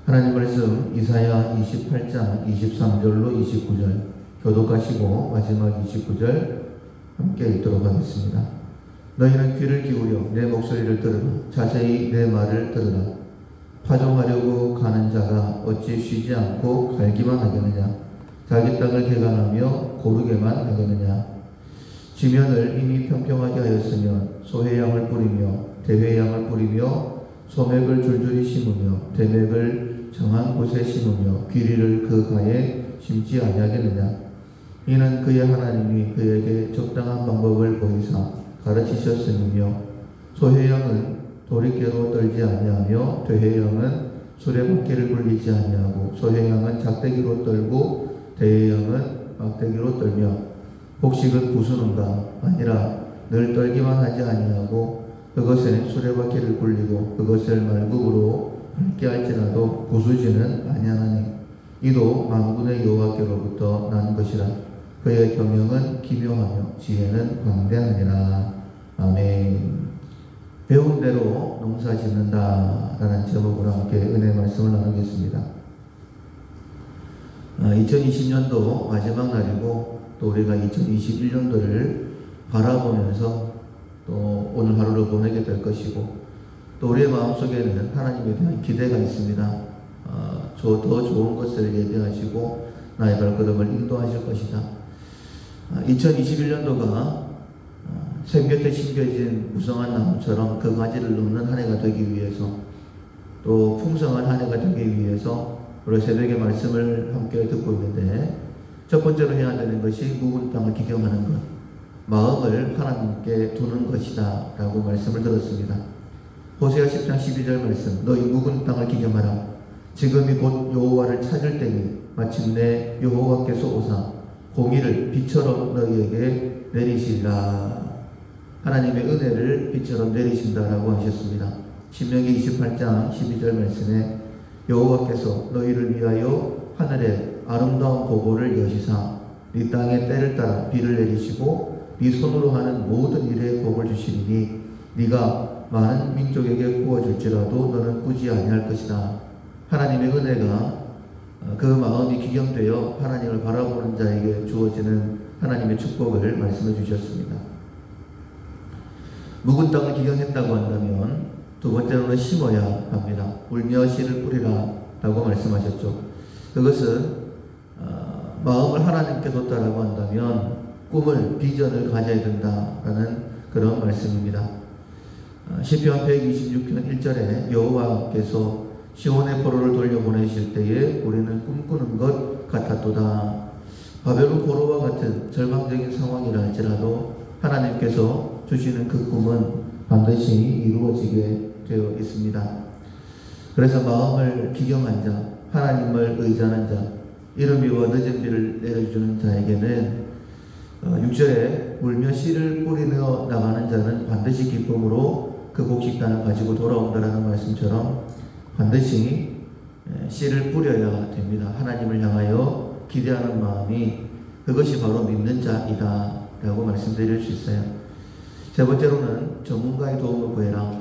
하나님 말씀 이사야 28장 23절로 29절 교독하시고 마지막 29절 함께 읽도록 하겠습니다. 너희는 귀를 기울여 내 목소리를 들으라. 자세히 내 말을 들으라. 파종하려고 가는 자가 어찌 쉬지 않고 갈기만 하겠느냐. 자기 땅을 개간하며 고르게만 하겠느냐. 지면을 이미 평평하게 하였으면 소회양을 뿌리며 대회양을 뿌리며 소맥을 줄줄이 심으며 대맥을 정한 곳에 심으며 귀리를 그 가에 심지 아니하겠느냐. 이는 그의 하나님이 그에게 적당한 방법을 보이사 가르치셨음이며 소회양은 도리깨로 떨지 아니하며 대회양은 수레바퀴를 굴리지 아니하고 소회양은 작대기로 떨고 대회양은 막대기로 떨며 곡식은 부수는가 아니라 늘 떨기만 하지 아니하고 그것에 수레바퀴를 굴리고 그것을 말굽으로 밟게 할지라도 부수지는 아니하나니 이도 만군의 여호와께로부터 난 것이라. 그의 경영은 기묘하며 지혜는 광대하니라. 아멘. 배운 대로 농사 짓는다 라는 제목으로 함께 은혜 말씀을 나누겠습니다. 2020년도 마지막 날이고 또 우리가 2021년도를 바라보면서 또 오늘 하루를 보내게 될 것이고 또 우리의 마음속에는 하나님에 대한 기대가 있습니다. 더 좋은 것을 예비하시고 나의 발걸음을 인도하실 것이다. 2021년도가 샘 곁에 심겨진 무성한 나무처럼 그 가지를 놓는 한 해가 되기 위해서 또 풍성한 한 해가 되기 위해서 우리 새벽의 말씀을 함께 듣고 있는데 첫 번째로 해야 되는 것이 묵은 땅을 기경하는 것, 마음을 하나님께 두는 것이다 라고 말씀을 들었습니다. 호세아 10장 12절 말씀, 너희 묵은 땅을 기경하라. 지금이 곧 여호와를 찾을 때니 마침내 여호와께서 오사 공의를 빛처럼 너희에게 내리시리라. 하나님의 은혜를 빛처럼 내리신다라고 하셨습니다. 신명기 28장 12절 말씀에 여호와께서 너희를 위하여 하늘에 아름다운 보고를 여시사 네 땅에 때를 따라 비를 내리시고 네 손으로 하는 모든 일에 복을 주시리니 네가 많은 민족에게 구워줄지라도 너는 꾸지 아니할 것이다. 하나님의 은혜가 그 마음이 기경되어 하나님을 바라보는 자에게 주어지는 하나님의 축복을 말씀해 주셨습니다. 묵은 땅을 기경했다고 한다면 두 번째로는 심어야 합니다. 울며 씨를 뿌리라 라고 말씀하셨죠. 그것은 마음을 하나님께 뒀다라고 한다면 꿈을, 비전을 가져야 된다라는 그런 말씀입니다. 시편 126편 1절에 여호와께서 시온의 포로를 돌려보내실 때에 우리는 꿈꾸는 것 같았도다. 바벨론 포로와 같은 절망적인 상황이라 할지라도 하나님께서 주시는 그 꿈은 반드시 이루어지게 되어 있습니다. 그래서 마음을 기경한 자, 하나님을 의지하는 자, 이른 비와 늦은 비를 내려주는 자에게는 6절에 울며 씨를 뿌리며 나가는 자는 반드시 기쁨으로 그 곡식단을 가지고 돌아온다라는 말씀처럼 반드시 씨를 뿌려야 됩니다. 하나님을 향하여 기대하는 마음이 그것이 바로 믿는 자이다 라고 말씀드릴 수 있어요. 세 번째로는 전문가의 도움을 구해라.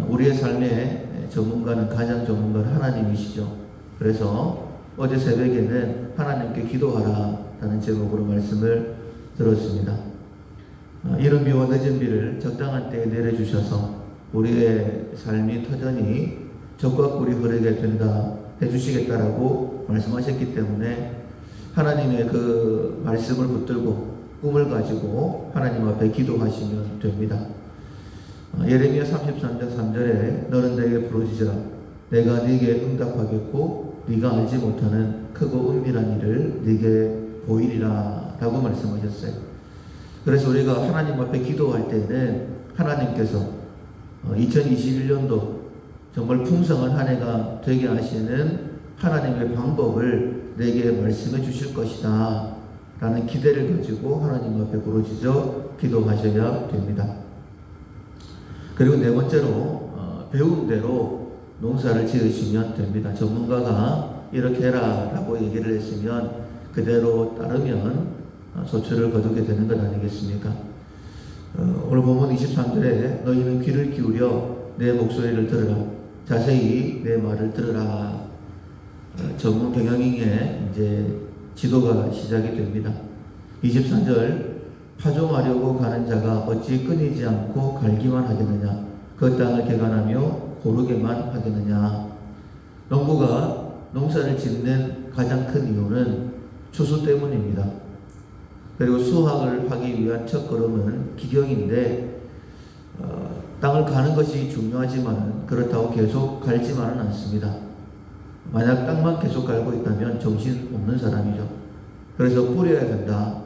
우리의 삶의 전문가는 가장 전문가는 하나님이시죠. 그래서 어제 새벽에는 하나님께 기도하라 라는 제목으로 말씀을 들었습니다. 이른 비와 늦은 비를 적당한 때에 내려주셔서 우리의 삶이 터전히 적과 꿀이 흐르게 된다 해주시겠다라고 말씀하셨기 때문에 하나님의 그 말씀을 붙들고 꿈을 가지고 하나님 앞에 기도하시면 됩니다. 예레미야 33장 3절에 너는 내게 부르짖으라. 내가 네게 응답하겠고 네가 알지 못하는 크고 은밀한 일을 네게 보이리라 라고 말씀하셨어요. 그래서 우리가 하나님 앞에 기도할 때는 하나님께서 2021년도 정말 풍성한 한 해가 되게 하시는 하나님의 방법을 내게 말씀해 주실 것이다 라는 기대를 가지고 하나님 앞에 부르짖어 기도하셔야 됩니다. 그리고 네 번째로 배운 대로 농사를 지으시면 됩니다. 전문가가 이렇게 해라 라고 얘기를 했으면 그대로 따르면 소출을 거두게 되는 것 아니겠습니까? 오늘 본문 23절에 너희는 귀를 기울여 내 목소리를 들으라. 자세히 내 말을 들으라. 전문 경영인의 이제 지도가 시작이 됩니다. 24절, 파종하려고 가는 자가 어찌 끊이지 않고 갈기만 하겠느냐. 그 땅을 개간하며 고르게만 하겠느냐. 농부가 농사를 짓는 가장 큰 이유는 추수 때문입니다. 그리고 수확을 하기 위한 첫걸음은 기경인데 땅을 가는 것이 중요하지만 그렇다고 계속 갈지만은 않습니다. 만약 땅만 계속 갈고 있다면 정신없는 사람이죠. 그래서 뿌려야 된다.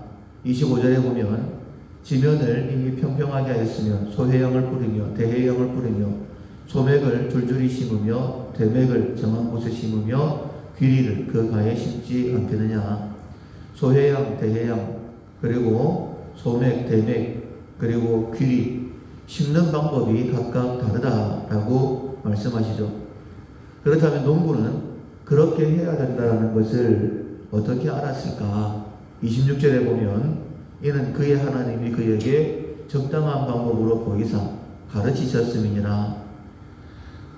25절에 보면 지면을 이미 평평하게 하였으면 소해양을 뿌리며 대해양을 뿌리며 소맥을 줄줄이 심으며 대맥을 정한 곳에 심으며 귀리를 그 가에 심지 않겠느냐. 소해양, 대해양, 그리고 소맥, 대맥, 그리고 귀리 심는 방법이 각각 다르다라고 말씀하시죠. 그렇다면 농부는 그렇게 해야 된다는 것을 어떻게 알았을까? 26절에 보면 이는 그의 하나님이 그에게 적당한 방법으로 보이사 가르치셨음이니라.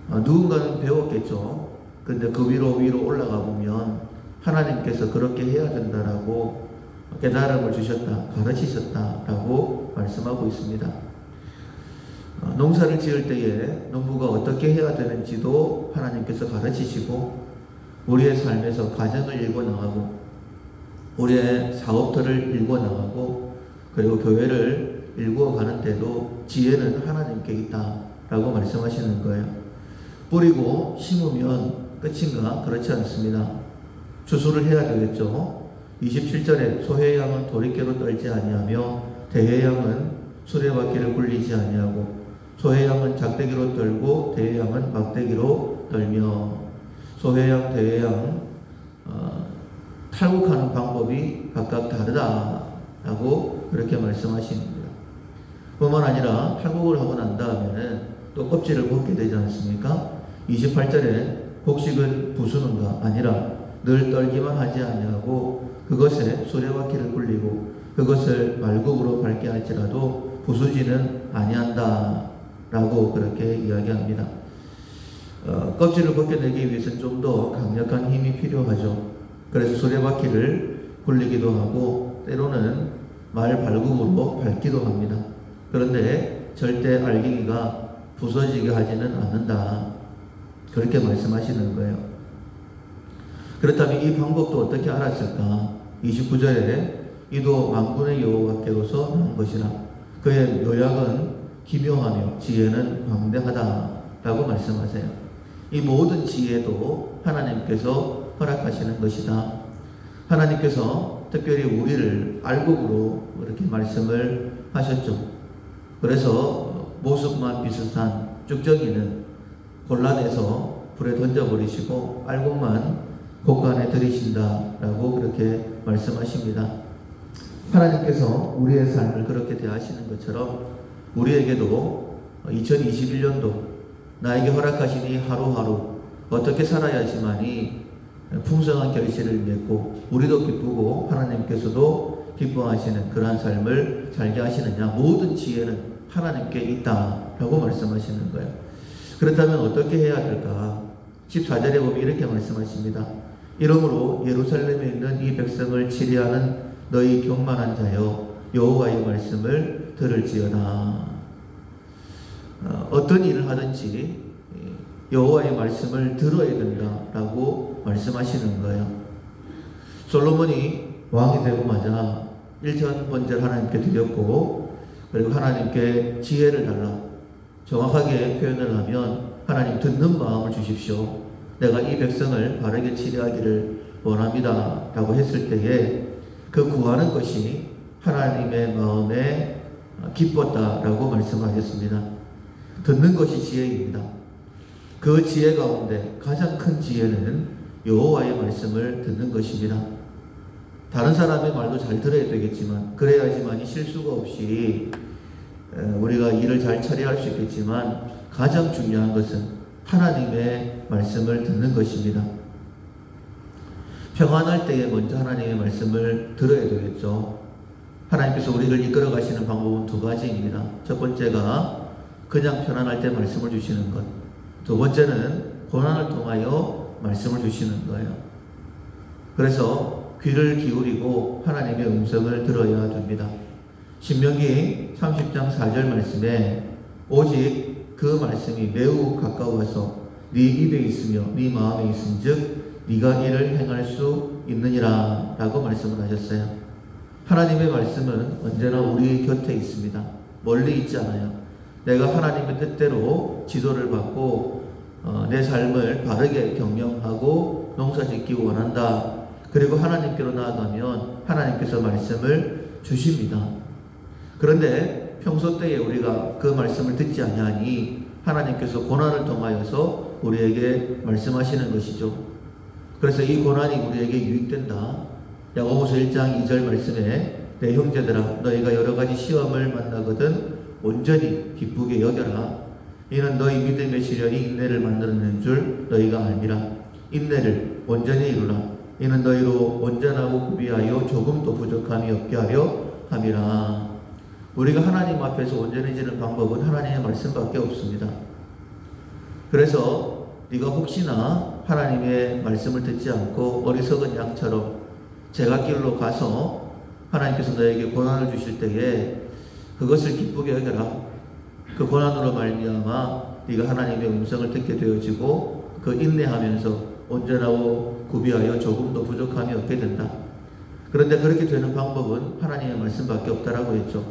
누군가는 배웠겠죠. 근데 그 위로 올라가 보면 하나님께서 그렇게 해야 된다라고 깨달음을 주셨다, 가르치셨다라고 말씀하고 있습니다. 농사를 지을 때에 농부가 어떻게 해야 되는지도 하나님께서 가르치시고 우리의 삶에서 가정을 일궈 나가고 우리의 사업터를 일궈 나가고 그리고 교회를 일구어 가는데도 지혜는 하나님께 있다라고 말씀하시는 거예요. 뿌리고 심으면 끝인가? 그렇지 않습니다. 추수를 해야 되겠죠. 27절에 소해양은 도리깨로 떨지 아니하며 대해양은 수레바퀴를 굴리지 아니하고 소해양은 작대기로 떨고 대해양은 막대기로 떨며 소해양, 대해양 탈곡하는 방법이 각각 다르다라고 그렇게 말씀하십니다. 뿐만 아니라 탈곡을 하고 난 다음에는 또 껍질을 벗게 되지 않습니까? 28절에 곡식은 부수는가 아니라 늘 떨기만 하지 아니하고 그것에 수레바퀴를 굴리고 그것을 말국으로 밟게 할지라도 부수지는 아니한다 라고 그렇게 이야기합니다. 껍질을 벗겨내기 위해서는 좀 더 강력한 힘이 필요하죠. 그래서 수레바퀴를 굴리기도 하고 때로는 말 발굽으로 밟기도 합니다. 그런데 절대 알갱이가 부서지게 하지는 않는다. 그렇게 말씀하시는 거예요. 그렇다면 이 방법도 어떻게 알았을까? 29절에 이도 만군의 여호와께로서 난 것이라 그의 요약은 기묘하며 지혜는 광대하다 라고 말씀하세요. 이 모든 지혜도 하나님께서 허락하시는 것이다. 하나님께서 특별히 우리를 알곡으로 이렇게 말씀을 하셨죠. 그래서 모습만 비슷한 쭉정이는 골라내서 불에 던져버리시고 알곡만 곳간에 들이신다라고 그렇게 말씀하십니다. 하나님께서 우리의 삶을 그렇게 대하시는 것처럼 우리에게도 2021년도 나에게 허락하시니 하루하루 어떻게 살아야지만이 풍성한 결실을 맺고 우리도 기쁘고 하나님께서도 기뻐하시는 그러한 삶을 살게 하시느냐. 모든 지혜는 하나님께 있다라고 말씀하시는 거예요. 그렇다면 어떻게 해야 될까? 14절에 보면 이렇게 말씀하십니다. 이러므로 예루살렘에 있는 이 백성을 치리하는 너희 경만한 자여 여호와의 말씀을 들을지어다. 어떤 일을 하든지 여호와의 말씀을 들어야 된다라고 말씀하시는 거예요. 솔로몬이 왕이 되고마자 1천 번제를 하나님께 드렸고 그리고 하나님께 지혜를 달라. 정확하게 표현을 하면 하나님 듣는 마음을 주십시오. 내가 이 백성을 바르게 치료하기를 원합니다 라고 했을 때에 그 구하는 것이 하나님의 마음에 기뻤다라고 말씀하셨습니다. 듣는 것이 지혜입니다. 그 지혜 가운데 가장 큰 지혜는 여호와의 말씀을 듣는 것입니다. 다른 사람의 말도 잘 들어야 되겠지만 그래야지만이 실수가 없이 우리가 일을 잘 처리할 수 있겠지만 가장 중요한 것은 하나님의 말씀을 듣는 것입니다. 평안할 때에 먼저 하나님의 말씀을 들어야 되겠죠. 하나님께서 우리를 이끌어 가시는 방법은 두 가지입니다. 첫 번째가 그냥 편안할 때 말씀을 주시는 것. 두 번째는 고난을 통하여 말씀을 주시는 거예요. 그래서 귀를 기울이고 하나님의 음성을 들어야 됩니다. 신명기 30장 4절 말씀에 오직 그 말씀이 매우 가까워서 네 입에 있으며 네 마음에 있은즉 네가 이를 행할 수 있느니라 라고 말씀을 하셨어요. 하나님의 말씀은 언제나 우리 곁에 있습니다. 멀리 있지 않아요. 내가 하나님의 뜻대로 지도를 받고 내 삶을 바르게 경영하고 농사짓기 원한다. 그리고 하나님께로 나아가면 하나님께서 말씀을 주십니다. 그런데 평소 때에 우리가 그 말씀을 듣지 아니하니 하나님께서 고난을 통하여서 우리에게 말씀하시는 것이죠. 그래서 이 고난이 우리에게 유익된다. 야고보서 1장 2절 말씀에 내 형제들아 너희가 여러가지 시험을 만나거든 온전히 기쁘게 여겨라. 이는 너희 믿음의 시련이 인내를 만들어내는 줄 너희가 알미라. 인내를 온전히 이루라. 이는 너희로 온전하고 구비하여 조금도 부족함이 없게 하려 함이라. 우리가 하나님 앞에서 온전해지는 방법은 하나님의 말씀밖에 없습니다. 그래서 네가 혹시나 하나님의 말씀을 듣지 않고 어리석은 양처럼 제갓길로 가서 하나님께서 너에게 고난을 주실 때에 그것을 기쁘게 여겨라. 그 고난으로 말미암아 네가 하나님의 음성을 듣게 되어지고 그 인내하면서 온전하고 구비하여 조금도 부족함이 없게 된다. 그런데 그렇게 되는 방법은 하나님의 말씀밖에 없다라고 했죠.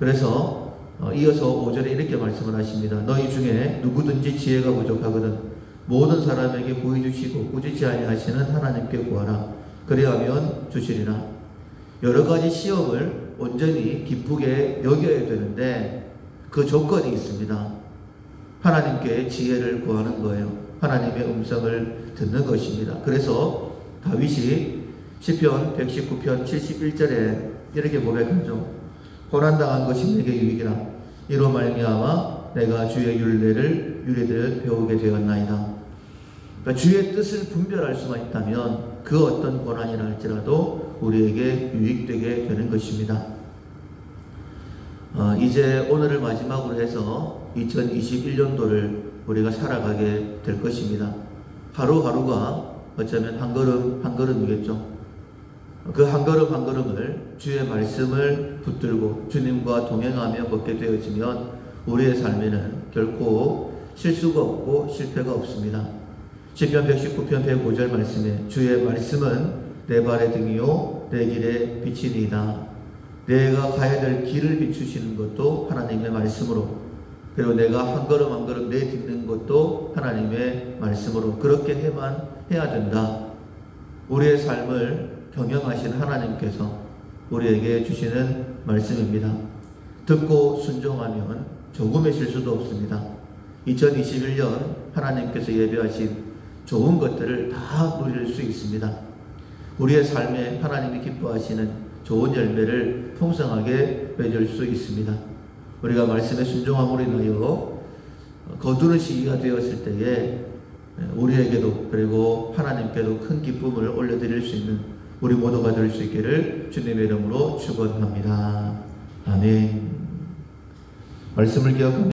그래서 이어서 5절에 이렇게 말씀을 하십니다. 너희 중에 누구든지 지혜가 부족하거든 모든 사람에게 구해 주시고 꾸짖지 아니하시는 하나님께 구하라. 그리하면 주시리라. 여러 가지 시험을 온전히 기쁘게 여겨야 되는데 그 조건이 있습니다. 하나님께 지혜를 구하는 거예요. 하나님의 음성을 듣는 것입니다. 그래서 다윗이 시편 119편 71절에 이렇게 고백하죠. 고난당한 것이 내게 유익이라. 이로 말미암아 내가 주의 율례를 유래되어 배우게 되었나이다. 그러니까 주의 뜻을 분별할 수만 있다면 그 어떤 고난이라 할지라도 우리에게 유익되게 되는 것입니다. 이제 오늘을 마지막으로 해서 2021년도를 우리가 살아가게 될 것입니다. 하루하루가 어쩌면 한 걸음 한 걸음이겠죠. 그 한 걸음 한 걸음을 주의 말씀을 붙들고 주님과 동행하며 걷게 되어지면 우리의 삶에는 결코 실수가 없고 실패가 없습니다. 시편 119편 105절 말씀에 주의 말씀은 내 발의 등이요 내 길의 빛이니이다. 내가 가야 될 길을 비추시는 것도 하나님의 말씀으로, 그리고 내가 한 걸음 한 걸음 내딛는 것도 하나님의 말씀으로 그렇게 해야 된다. 우리의 삶을 경영하신 하나님께서 우리에게 주시는 말씀입니다. 듣고 순종하면 조금의 실수도 없습니다. 2021년 하나님께서 예배하신 좋은 것들을 다 누릴 수 있습니다. 우리의 삶에 하나님이 기뻐하시는 좋은 열매를 풍성하게 맺을 수 있습니다. 우리가 말씀에 순종함으로 인하여 거두는 시기가 되었을 때에 우리에게도 그리고 하나님께도 큰 기쁨을 올려드릴 수 있는 우리 모두가 될 수 있기를 주님의 이름으로 축원합니다. 아멘. 말씀을 기억합니다.